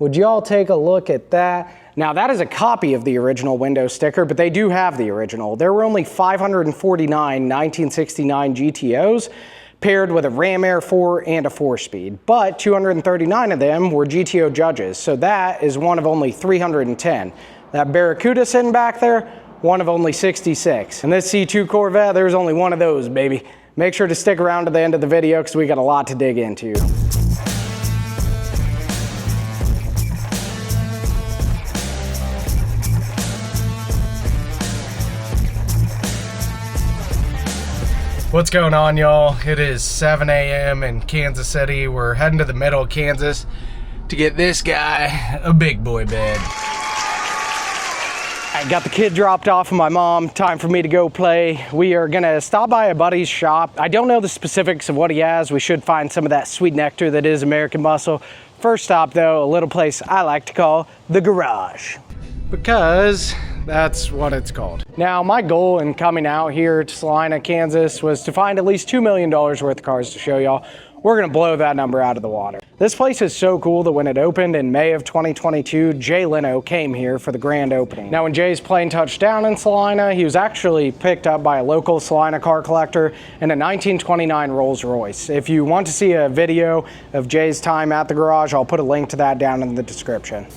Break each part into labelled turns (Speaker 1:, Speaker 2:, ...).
Speaker 1: Would y'all take a look at that? Now that is a copy of the original window sticker, but they do have the original. There were only 549 1969 GTOs paired with a Ram Air 4 and a 4-speed, but 239 of them were GTO Judges, so that is one of only 310. That Barracuda sitting back there, one of only 66. And this C2 Corvette, there's only one of those, baby. Make sure to stick around to the end of the video because we got a lot to dig into. What's going on, y'all? It is 7 a.m. in Kansas City. We're heading to the middle of Kansas to get this guy a big boy bed. I got the kid dropped off of my mom. Time for me to go play. We are gonna stop by a buddy's shop. I don't know the specifics of what he has. We should find some of that sweet nectar that is American muscle. First stop though, a little place I like to call the garage, because that's what it's called. Now, my goal in coming out here to Salina, Kansas was to find at least $2 million worth of cars to show y'all. We're gonna blow that number out of the water. This place is so cool that when it opened in May of 2022, Leno came here for the grand opening. Now, when Jay's plane touched down in Salina, he was actually picked up by a local Salina car collector in a 1929 Rolls Royce. If you want to see a video of Jay's time at the garage, I'll put a link to that down in the description.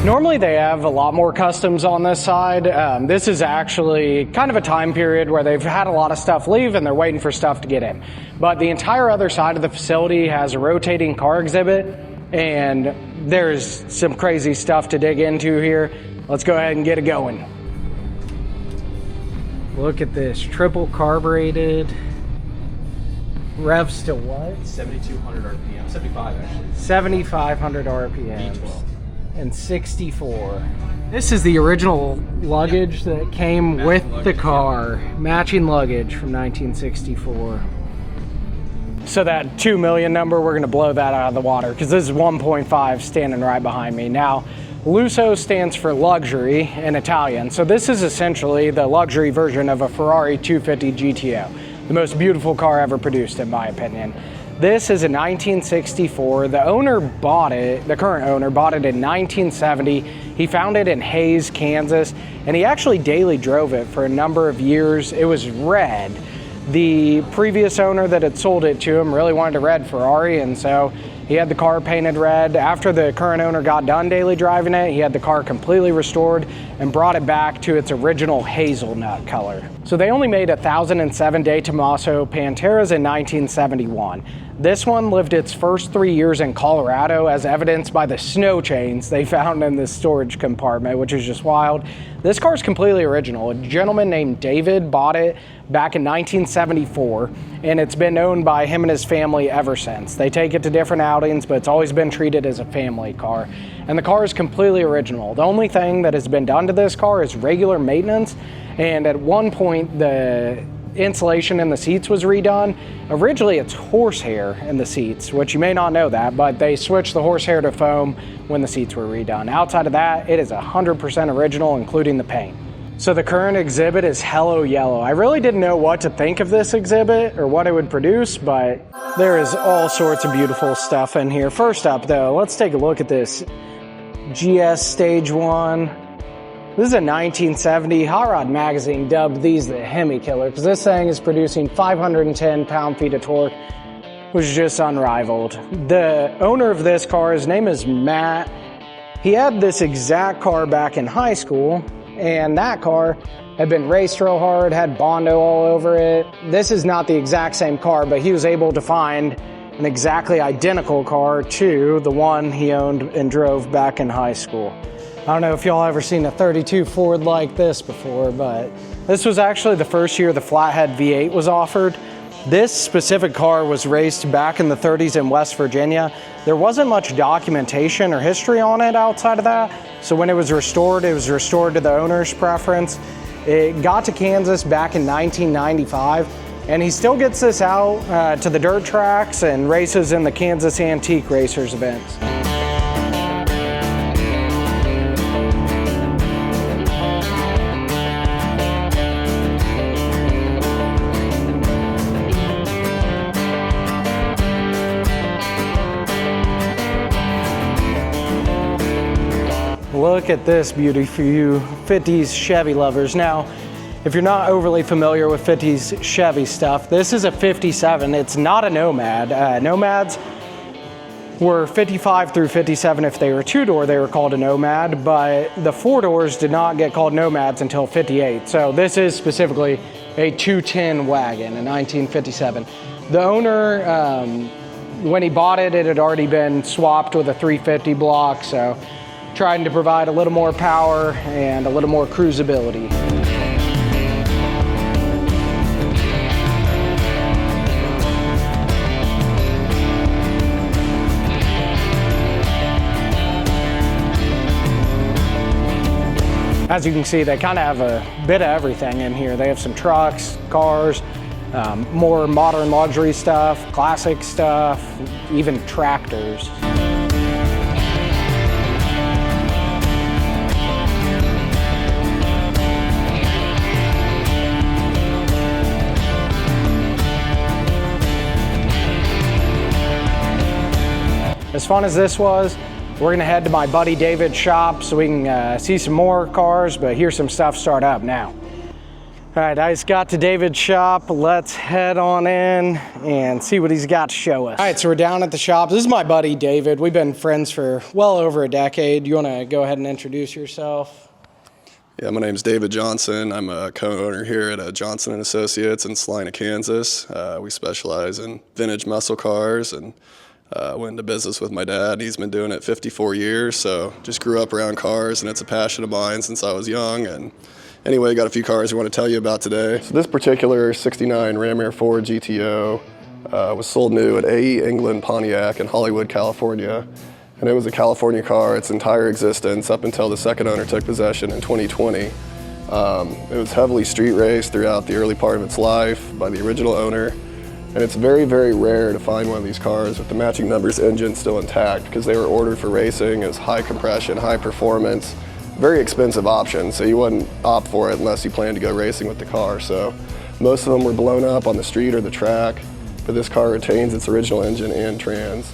Speaker 1: Normally they have a lot more customs on this side. This is actually kind of a time period where they've had a lot of stuff leave and they're waiting for stuff to get in. But the entire other side of the facility has a rotating car exhibit, and there's some crazy stuff to dig into here. Let's go ahead and get it going. Look at this, triple carbureted. Revs to what?
Speaker 2: 7,200 RPM, 75 actually.
Speaker 1: 7,500 RPMs.
Speaker 2: V12.
Speaker 1: And 64. This is the original luggage that came with the car. Matching luggage from 1964. So that 2 million number, we're gonna blow that out of the water because this is 1.5 standing right behind me. Now, Lusso stands for luxury in Italian. So this is essentially the luxury version of a Ferrari 250 GTO. The most beautiful car ever produced, in my opinion. This is a 1964. The owner bought it, the current owner bought it in 1970. He found it in Hays, Kansas, and he actually daily drove it for a number of years. It was red. The previous owner that had sold it to him really wanted a red Ferrari, and so he had the car painted red. After the current owner got done daily driving it, he had the car completely restored and brought it back to its original hazelnut color. So they only made 1,007 De Tomaso Panteras in 1971. This one lived its first 3 years in Colorado, as evidenced by the snow chains they found in this storage compartment, which is just wild. This car is completely original. A gentleman named David bought it back in 1974, and it's been owned by him and his family ever since. They take it to different outings, but it's always been treated as a family car. And the car is completely original. The only thing that has been done to this car is regular maintenance, and at one point the insulation in the seats was redone. Originally it's horsehair in the seats, which you may not know that, but they switched the horsehair to foam when the seats were redone. Outside of that, it is 100% original, including the paint. So the current exhibit is Hello Yellow. I really didn't know what to think of this exhibit or what it would produce, but there is all sorts of beautiful stuff in here. First up though, let's take a look at this GS Stage 1. This is a 1970. Hot Rod Magazine dubbed these the Hemi Killer because this thing is producing 510 pound-feet of torque, which is just unrivaled. The owner of this car, his name is Matt. He had this exact car back in high school, and that car had been raced real hard, had Bondo all over it. This is not the exact same car, but he was able to find an exactly identical car to the one he owned and drove back in high school. I don't know if y'all ever seen a 32 Ford like this before, but this was actually the first year the Flathead V8 was offered. This specific car was raced back in the 30s in West Virginia. There wasn't much documentation or history on it outside of that, so when it was restored to the owner's preference. It got to Kansas back in 1995, and he still gets this out to the dirt tracks and races in the Kansas Antique Racers events. look at this beauty for you 50s Chevy lovers. Now, if you're not overly familiar with 50s Chevy stuff, this is a 57. It's not a Nomad. Nomads were 55 through 57. If they were two-door, they were called a Nomad, but the four-doors did not get called Nomads until 58. So this is specifically a 210 wagon, a 1957. The owner, when he bought it, it had already been swapped with a 350 block, so trying to provide a little more power and a little more cruisability. As you can see, they kind of have a bit of everything in here. They have some trucks, cars, more modern luxury stuff, classic stuff, even tractors. As fun as this was, we're gonna head to my buddy David's shop so we can see some more cars, but here's some stuff start up now. All right, I just got to David's shop. Let's head on in and see what he's got to show us. All right, so we're down at the shop. This is my buddy David. We've been friends for well over a decade. You wanna go ahead and introduce yourself?
Speaker 3: Yeah, my name's David Johnson. I'm a co-owner here at Johnson & Associates in Salina, Kansas. We specialize in vintage muscle cars, and went into business with my dad. He's been doing it 54 years, so just grew up around cars, and it's a passion of mine since I was young. And anyway, got a few cars we want to tell you about today. So this particular 69 Ram Air 4 GTO was sold new at AE England Pontiac in Hollywood, California. And it was a California car its entire existence up until the second owner took possession in 2020. It was heavily street raced throughout the early part of its life by the original owner. And it's very, very rare to find one of these cars with the matching numbers engine still intact, because they were ordered for racing as high compression, high performance, very expensive option. So you wouldn't opt for it unless you planned to go racing with the car. So most of them were blown up on the street or the track, but this car retains its original engine and trans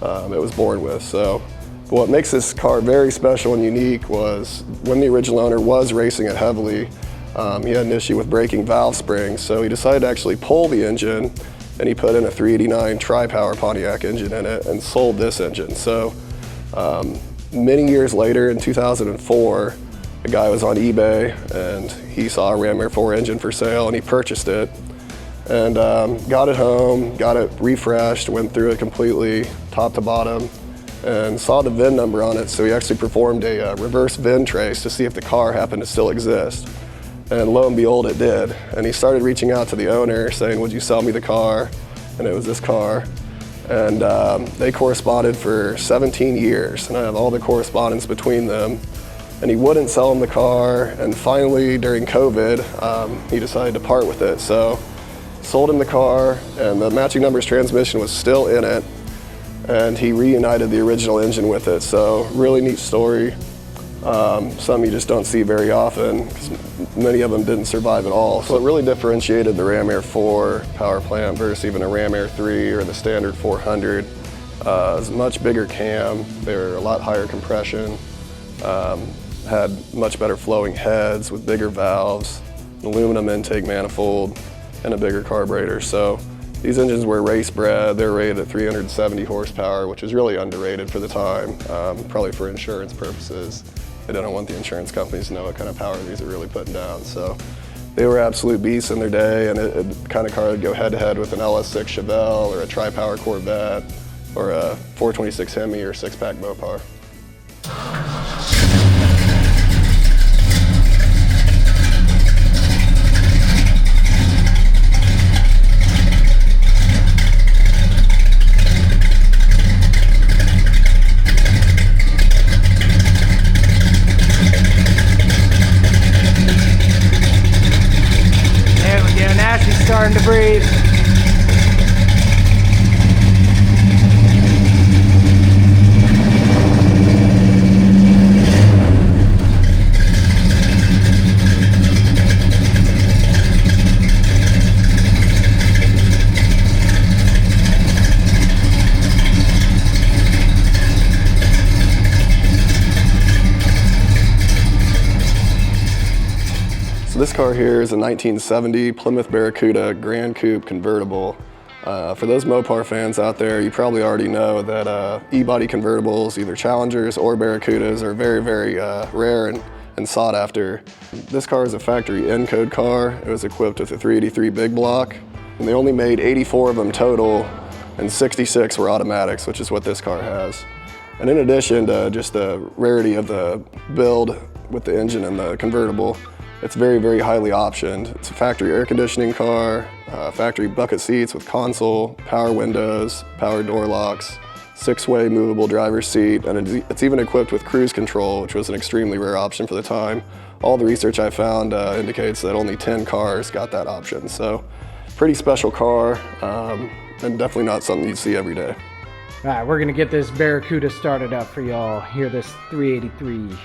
Speaker 3: it was born with. So what makes this car very special and unique was when the original owner was racing it heavily, he had an issue with breaking valve springs, so he decided to actually pull the engine, and he put in a 389 tri-power Pontiac engine in it and sold this engine. So many years later, in 2004, a guy was on eBay and he saw a Ram Air 4 engine for sale, and he purchased it and got it home, got it refreshed, went through it completely top to bottom, and saw the VIN number on it. So he actually performed a reverse VIN trace to see if the car happened to still exist. And lo and behold, it did. And he started reaching out to the owner saying, would you sell me the car? And it was this car. And they corresponded for 17 years. And I have all the correspondence between them. And he wouldn't sell him the car. And finally, during COVID, he decided to part with it. So sold him the car, and the matching numbers transmission was still in it. And he reunited the original engine with it. So really neat story. Some you just don't see very often, because many of them didn't survive at all. So it really differentiated the Ram Air 4 power plant versus even a Ram Air 3 or the standard 400. It was a much bigger cam, they were a lot higher compression, had much better flowing heads with bigger valves, an aluminum intake manifold, and a bigger carburetor. So these engines were race bred. They're rated at 370 horsepower, which is really underrated for the time, probably for insurance purposes. They didn't want the insurance companies to know what kind of power these are really putting down. So they were absolute beasts in their day, and it kind of car would go head to head with an LS6 Chevelle or a tri-power Corvette or a 426 Hemi or six-pack Mopar.
Speaker 1: Starting to breathe.
Speaker 3: So this car here is a 1970 Plymouth Barracuda Grand Coupe convertible. For those Mopar fans out there, you probably already know that E-body convertibles, either Challengers or Barracudas, are very, very rare and sought after. This car is a factory N-code car. It was equipped with a 383 big block, and they only made 84 of them total, and 66 were automatics, which is what this car has. And in addition to just the rarity of the build with the engine and the convertible, it's very, very highly optioned. It's a factory air conditioning car, factory bucket seats with console, power windows, power door locks, 6-way movable driver's seat, and it's even equipped with cruise control, which was an extremely rare option for the time. All the research I found indicates that only 10 cars got that option. So pretty special car, and definitely not something you'd see every day.
Speaker 1: All right, we're gonna get this Barracuda started up for y'all. Hear this 383.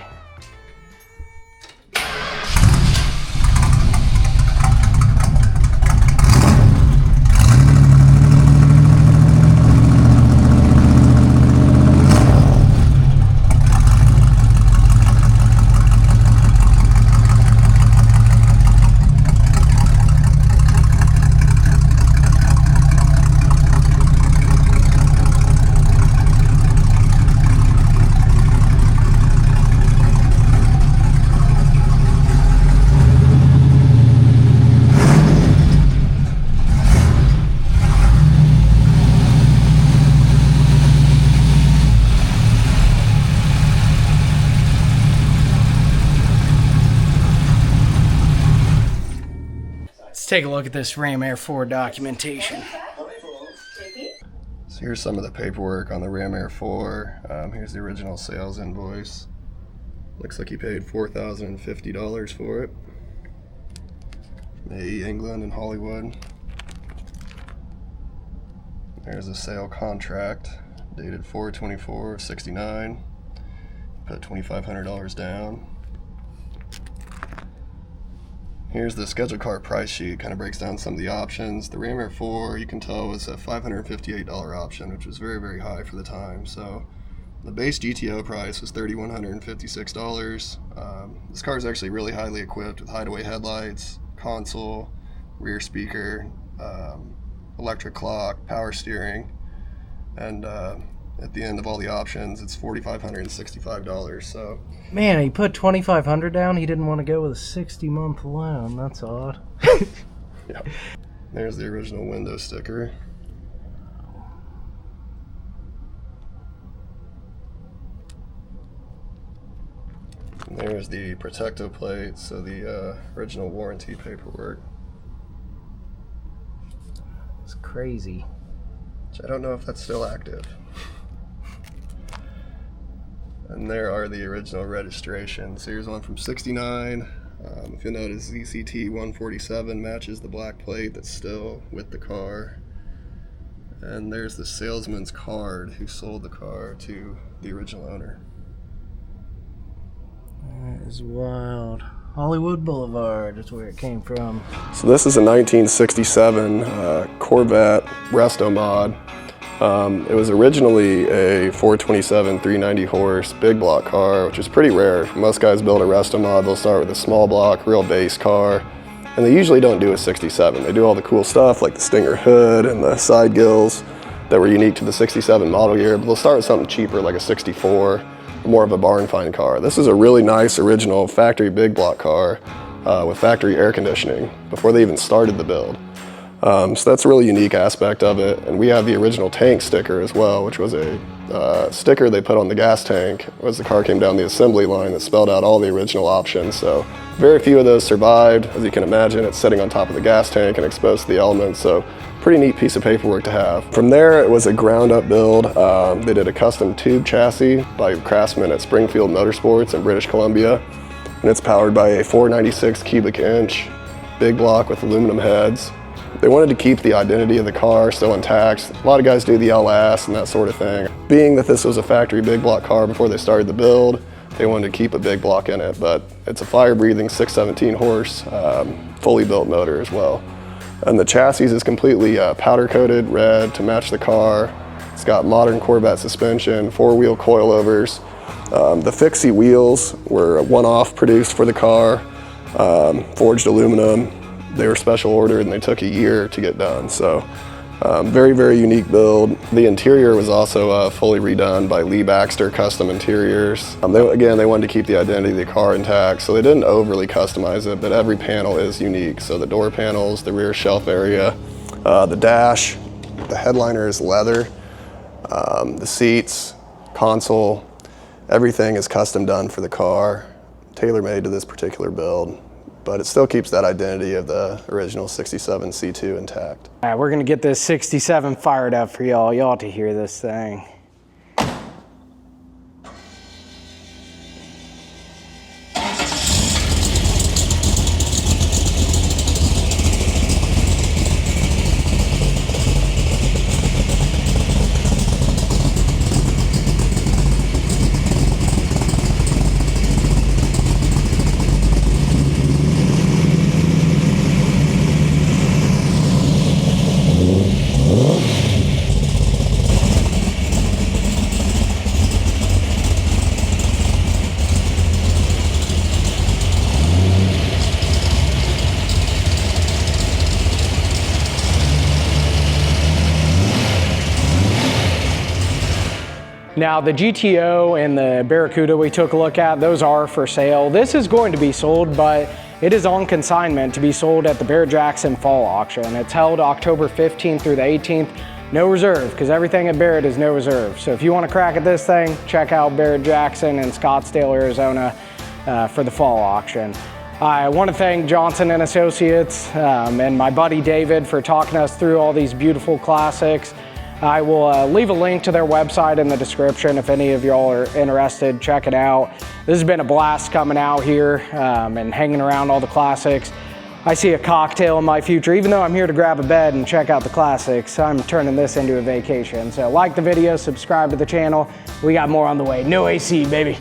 Speaker 1: Let's take a look at this Ram Air 4 documentation.
Speaker 3: So here's some of the paperwork on the Ram Air 4. Here's the original sales invoice. Looks like he paid $4,050 for it. May, England and Hollywood. There's a sale contract dated 4/24/69. Put $2,500 down. Here's the scheduled car price sheet, kind of breaks down some of the options. The Ram Air 4, you can tell, was a $558 option, which was very, very high for the time. So the base GTO price was $3,156. This car is actually really highly equipped with hideaway headlights, console, rear speaker, electric clock, power steering, and at the end of all the options, it's $4,565. So,
Speaker 1: man, he put $2,500 down. He didn't want to go with a 60-month loan. That's odd.
Speaker 3: yeah. There's the original window sticker. And there's the protective plate, so the original warranty paperwork.
Speaker 1: It's crazy.
Speaker 3: Which I don't know if that's still active. And there are the original registrations. So here's one from '69. If you'll notice, ZCT 147 matches the black plate that's still with the car. And there's the salesman's card who sold the car to the original owner.
Speaker 1: That is wild. Hollywood Boulevard is where it came from.
Speaker 3: So this is a 1967 Corvette Resto Mod. It was originally a 427 390 horse big block car, which is pretty rare. Most guys build a Resto Mod, they'll start with a small block, real base car, and they usually don't do a 67. They do all the cool stuff like the Stinger hood and the side gills that were unique to the 67 model year, but they'll start with something cheaper like a 64, more of a barn find car. This is a really nice original factory big block car with factory air conditioning before they even started the build. So that's a really unique aspect of it. And we have the original tank sticker as well, which was a sticker they put on the gas tank as the car came down the assembly line that spelled out all the original options. So very few of those survived. As you can imagine, it's sitting on top of the gas tank and exposed to the elements. So pretty neat piece of paperwork to have. From there, it was a ground up build. They did a custom tube chassis by Craftsman at Springfield Motorsports in British Columbia. And it's powered by a 496 cubic inch big block with aluminum heads. They wanted to keep the identity of the car still intact. A lot of guys do the LS and that sort of thing. Being that this was a factory big block car before they started the build, they wanted to keep a big block in it, but it's a fire-breathing 617 horse, fully built motor as well. And the chassis is completely powder-coated red to match the car. It's got modern Corvette suspension, 4-wheel coilovers. The fixie wheels were one-off produced for the car. forged aluminum. They were special ordered and they took a year to get done. So very, very unique build. The interior was also fully redone by Lee Baxter Custom Interiors. They wanted to keep the identity of the car intact, so they didn't overly customize it, but every panel is unique. So the door panels, the rear shelf area, the dash, the headliner is leather, the seats, console, everything is custom done for the car, tailor-made to this particular build. But it still keeps that identity of the original 67 C2 intact.
Speaker 1: All right, we're gonna get this 67 fired up for y'all. Y'all ought to hear this thing. Now the GTO and the Barracuda we took a look at, those are for sale. This is going to be sold, but it is on consignment to be sold at the Barrett-Jackson Fall Auction. It's held October 15th through the 18th. No reserve, because everything at Barrett is no reserve. So if you want to crack at this thing, check out Barrett-Jackson in Scottsdale, Arizona for the fall auction. I want to thank Johnson & Associates and my buddy David for talking us through all these beautiful classics. I will leave a link to their website in the description if any of y'all are interested. Check it out. This has been a blast coming out here and hanging around all the classics. I see a cocktail in my future. Even though I'm here to grab a bed and check out the classics, I'm turning this into a vacation. So like the video, subscribe to the channel. We got more on the way. No AC, baby.